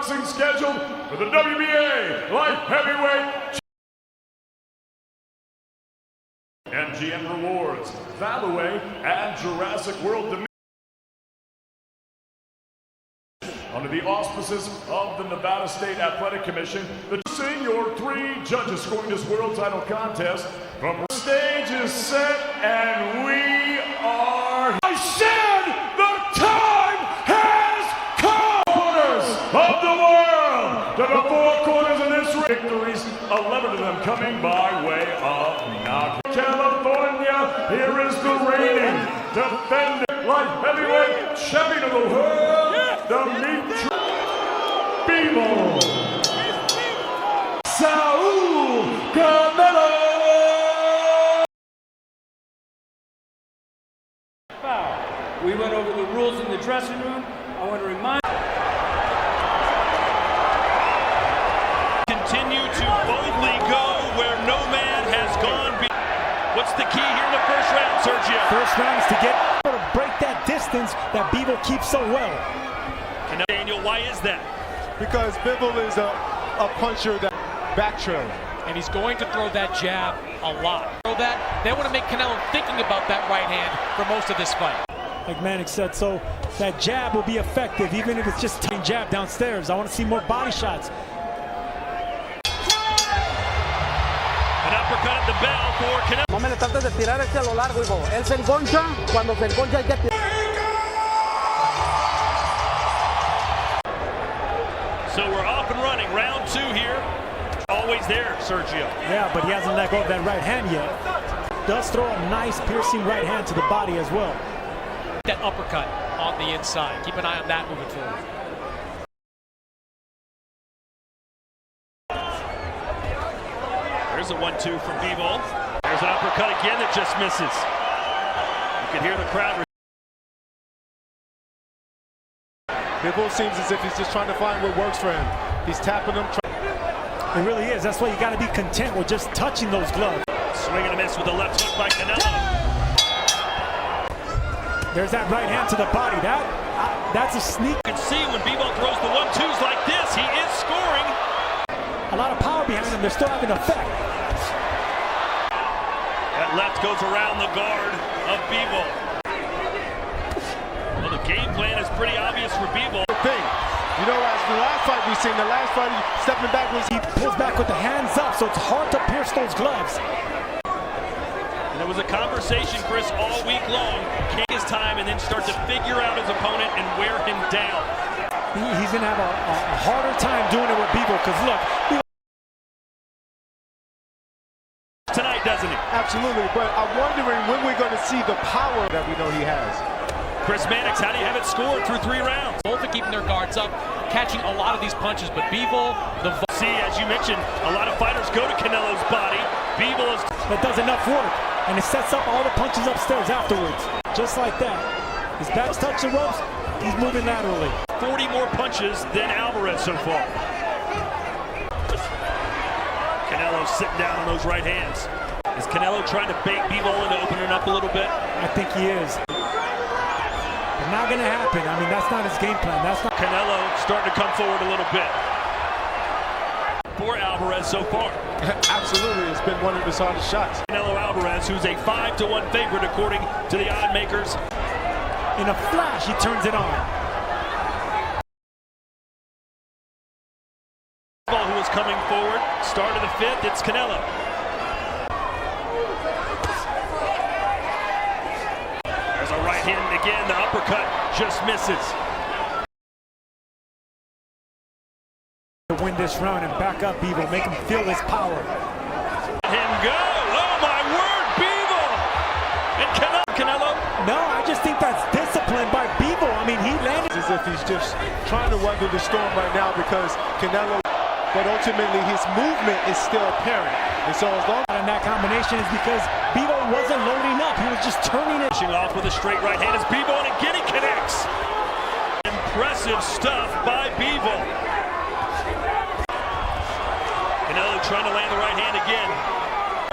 boxing scheduled for the WBA light heavyweight MGM Rewards, Valloway, and Jurassic World under the auspices of the Nevada State Athletic Commission. Seeing your 3 judges scoring this world title contest. From the stage is set and we are. I said the time has come. Corners of the world to the 4 corners of this ring. Victories, 11 of them coming by way of knockout. California, here is the reigning, defending light heavyweight champion of the world, Dmitry Bivol. Saul Canelo. Foul. We went over the rules in the dressing room. I want to remind. Continue to boldly go where no man has gone. What's the key here in the first round, Sergio? First round is to get to break that distance that Bivol keeps so well. Daniel, why is that? Because Bivol is a puncher that back trail. And he's going to throw that jab a lot. They want to make Canelo thinking about that right hand for most of this fight. Like Manick said, so that jab will be effective, even if it's just a jab downstairs. I want to see more body shots. An uppercut at the bell for Canelo. No me le trates de tirar a lo largo, hijo. Él se enconcha, cuando se enconcha hay que tirar. So we're off and running, round 2 here. Always there, Sergio. Yeah, but he hasn't let go of that right hand yet. Does throw a nice piercing right hand to the body as well. That uppercut on the inside. Keep an eye on that moving forward. There's a 1-2 from Bivol. There's an uppercut again that just misses. You can hear the crowd. Bivol seems as if he's just trying to find what works for him. He's tapping them. It really is. That's why you got to be content with just touching those gloves. Swing and a miss with the left hook by Canelo. There's that right hand to the body. That's a sneak. You can see when Bivol throws the 1-2s like this, he is scoring. A lot of power behind him. They're still having effect. That left goes around the guard of Bivol. Well, the game plan is pretty obvious for Bivol. You know, as the last fight we seen, the last fight stepping back was he pulls back with the hands up, so it's hard to pierce those gloves. And there was a conversation, Chris, all week long. Take his time and then start to figure out his opponent and wear him down. He's going to have a harder time doing it with Bivol, because look. Tonight, doesn't he? Absolutely, but I'm wondering when we're going to see the power that we know he has. Chris Mannix, how do you have it scored through 3 rounds? Both are keeping their guards up, catching a lot of these punches, but Bivol, See, as you mentioned, a lot of fighters go to Canelo's body. Bivol is... That does enough work, and it sets up all the punches upstairs afterwards. Just like that. His back's touch the ropes, he's moving laterally. 40 more punches than Alvarez so far. Canelo sitting down on those right hands. Is Canelo trying to bait Bivol into opening up a little bit? I think he is. Not going to happen. I mean, that's not his game plan. That's not. Canelo starting to come forward a little bit. For Alvarez so far. Absolutely, it's been one of his hardest shots. Canelo Alvarez, who's a 5-1 favorite according to the odd makers. In a flash, he turns it on. Who is coming forward. Start of the 5th, it's Canelo. Right hand again, the uppercut just misses. To win this round and back up Bivol, make him feel his power. Let him go! Oh my word, Bivol! And Canelo? No, I just think that's discipline by Bivol. I mean, he landed as if he's just trying to weather the storm right now because Canelo, but ultimately his movement is still apparent. And so as long as that combination is because Bivol wasn't loading up, he was just turning it. Off with a straight right hand is Bivol, and again he connects. Impressive stuff by Bivol. Canelo trying to land the right hand again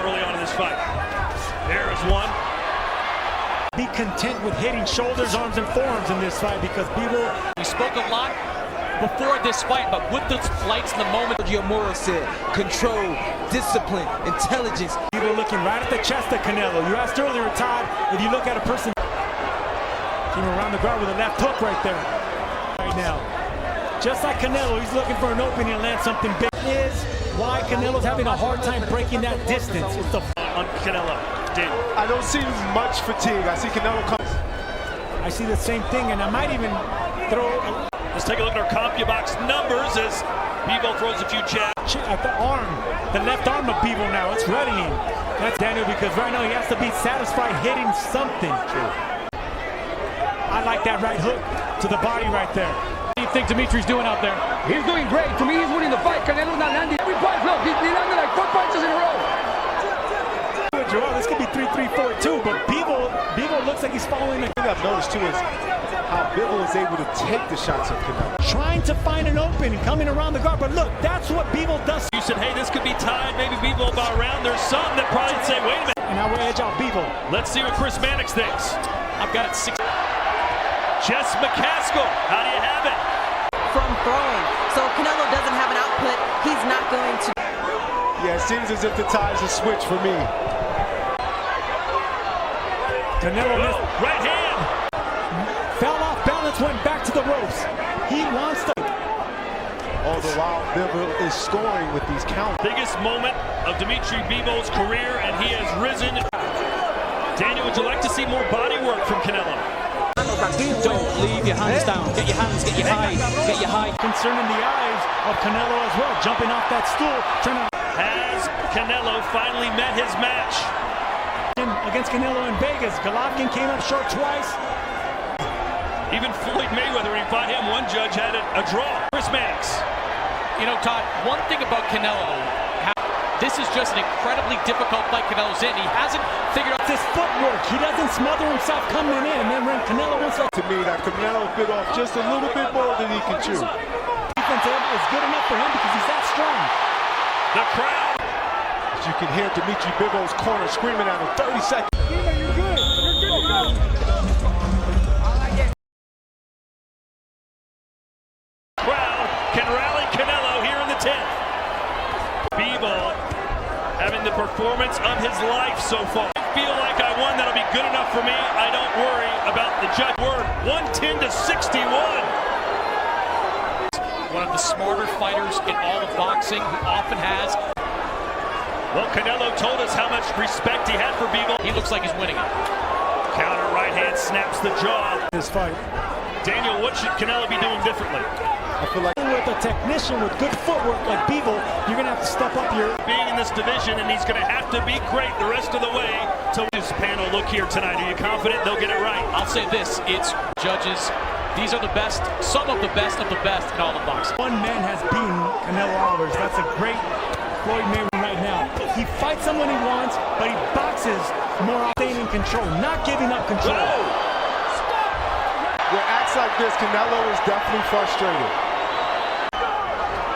early on in this fight. There's one. Be content with hitting shoulders, arms, and forearms in this fight because Bivol. We spoke a lot before this fight, but with the lights in the moment. Moro said, control, discipline, intelligence. Bivol looking right at the chest of Canelo. You asked earlier, Todd, if you look at a person came around the guard with a left hook right there. Right now, just like Canelo, he's looking for an opening and land something big. Is why Canelo's having a hard time breaking that distance. It's the On Canelo. I don't see much fatigue. I see Canelo come. I see the same thing, and I might even throw Let's take a look at our CompuBox numbers as Bivol throws a few jabs. at the arm, the left arm of Bivol now. It's reddening. That's Daniel, because right now he has to be satisfied hitting something. True. I like that right hook to the body right there. What do you think Dmitri's doing out there? He's doing great. To me, he's winning the fight. Canelo's not landing every punch. Look, he landed like 4 punches in a row. This could be 3-3, 4-2, but Bivol looks like he's following the... The thing I've noticed too is how Bivol is able to take the shots of Canelo. Trying to find an opening, coming around the guard, but look, that's what Bivol does. You said, hey, this could be tied. Maybe Bivol about around. There's some that probably say, wait a minute. And I will edge out Bivol. Let's see what Chris Mannix thinks. I've got it 6. Jess McCaskill, how do you have it? From throwing. So if Canelo doesn't have an output, he's not going to. Yeah, it seems as if the tides are switched for me. Canelo missed. Right hand. Fell off balance, went back to the ropes. He wants to. All the while, Bivol is scoring with these counts. Biggest moment of Dmitry Bivol's career, and he has risen. Daniel, would you like to see more body work from Canelo? Don't leave your hands down. Get your hands, get your high. Concern in the eyes of Canelo as well, jumping off that stool, trying to. Has Canelo finally met his match? Against Canelo in Vegas, Golovkin came up short twice. Even Floyd Mayweather, when he fought him, one judge had a draw. Chris Mannix. You know, Todd, one thing about Canelo, this is just an incredibly difficult fight Canelo's in. He hasn't figured out His footwork. He doesn't smother himself coming in, and then when Canelo wants to. To me, that Canelo bit off just a little bit more than he can chew. Defense is good enough for him because he's that strong. The crowd. As you can hear Dmitry Bivol's corner screaming at him 30 seconds. You're good. You're good to go. Crowd can rally Canelo here in the 10th. Bivol having the performance of his life so far. I feel like I won. That'll be good enough for me. I don't worry about the judge. Word 110-61. one of the smarter fighters in all of boxing, who often has. Well, Canelo told us how much respect he had for Bivol. He looks like he's winning it. Counter right hand snaps the jaw. This fight. Daniel, what should Canelo be doing differently? I feel like With a technician with good footwork like Bivol, you're going to have to step up your... Being in this division, and he's going to have to be great the rest of the way to his panel look here tonight. Are you confident they'll get it right? I'll say this, it's judges. These are the best, some of the best in all of boxing. One man has beaten Canelo Alvarez. That's a great Floyd Mayweather right now. He fights someone he wants, but he boxes more often, staying in control, not giving up control. with acts like this, Canelo is definitely frustrated.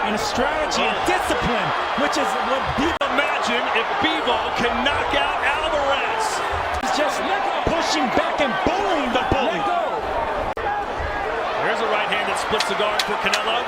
And a strategy and discipline, which is what Bivol... Imagine if Bivol can knock out Alvarez. He's just pushing back and bullying the bully. There's a right hand that splits the guard for Canelo.